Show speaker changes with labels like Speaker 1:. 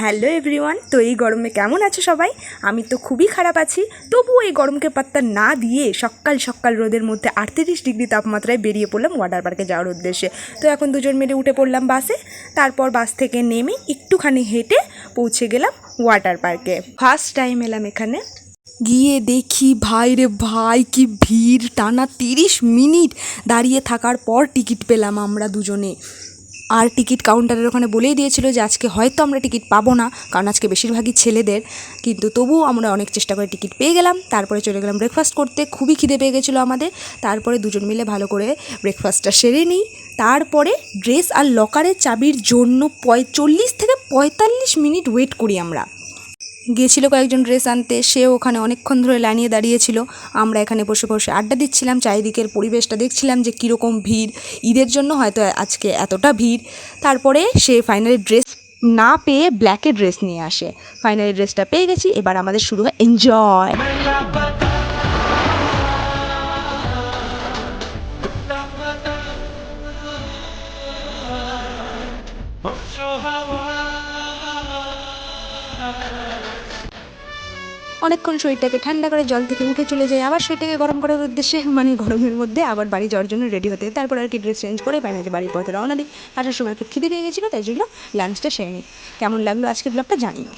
Speaker 1: Hello everyone, তো এই গরমে কেমন আছো সবাই? আমি তো খুবই খারাপ আছি। তবুও এই গরমকে পাত্তা না দিয়ে সকাল সকাল রোদের মধ্যে 38 ডিগ্রি তাপমাত্রায় বেরিয়ে পড়লাম ওয়াটার পার্কে যাওয়ার উদ্দেশ্যে। তো এখন দুজন মিলে উঠে পড়লাম বাসে। তারপর বাস থেকে নেমে একটুখানি হেঁটে পৌঁছে গেলাম ওয়াটার পার্কে। ফার্স্ট টাইম এলাম এখানে। গিয়ে দেখি ভাই রে ভাই, কি ভিড়! টানা 30 মিনিট দাঁড়িয়ে থাকার পর টিকিট পেলাম আমরা দুজনে। আর টিকিট কাউন্টারের ওখানে বলেই দিয়েছিল যে আজকে হয়তো আমরা টিকিট পাবো না, কারণ আজকে বেশিরভাগই ছেলেদের, কিন্তু তবুও আমরা অনেক চেষ্টা করে টিকিট পেয়ে গেলাম। তারপরে চলে গেলাম ব্রেকফাস্ট করতে। খুবই খিদে পেয়ে গেছিলো আমাদের। তারপরে দুজন মিলে ভালো করে ব্রেকফাস্টটা সেরে নিই। তারপরে ড্রেস আর লকারের চাবির জন্য 40 থেকে 45 মিনিট ওয়েট করি আমরা। গিয়েছিল কয়েকজন ড্রেস আনতে, সেও ওখানে অনেকক্ষণ ধরে লাইনে দাঁড়িয়েছিল। আমরা এখানে বসে বসে আড্ডা দিচ্ছিলাম, চারিদিকের পরিবেশটা দেখছিলাম যে কীরকম ভিড়। ঈদের জন্য হয়তো আজকে এতটা ভিড়। তারপরে সে ফাইনালি ড্রেস না পেয়ে ব্ল্যাকের ড্রেস নিয়ে আসে। ফাইনালি ড্রেসটা পেয়ে গেছি, এবার আমাদের শুরু হয় এনজয়। অনেকক্ষণ শরীরটাকে ঠান্ডা করে জল থেকে উঠে চলে যায়, আবার শরীরটাকে গরম করার উদ্দেশ্যে, মানে গরমের মধ্যে আবার বাড়ি যাওয়ার জন্য রেডি হতে। তারপর আর কি ড্রেস চেঞ্জ করে ফাইনালি বাড়ির পথে রওনা দিই। আসার সময় একটু খিদে পেয়ে গেছিলো, তাই জন্য লাঞ্চটা সেরে নিই। কেমন লাগলো আজকের ব্লগটা জানিও।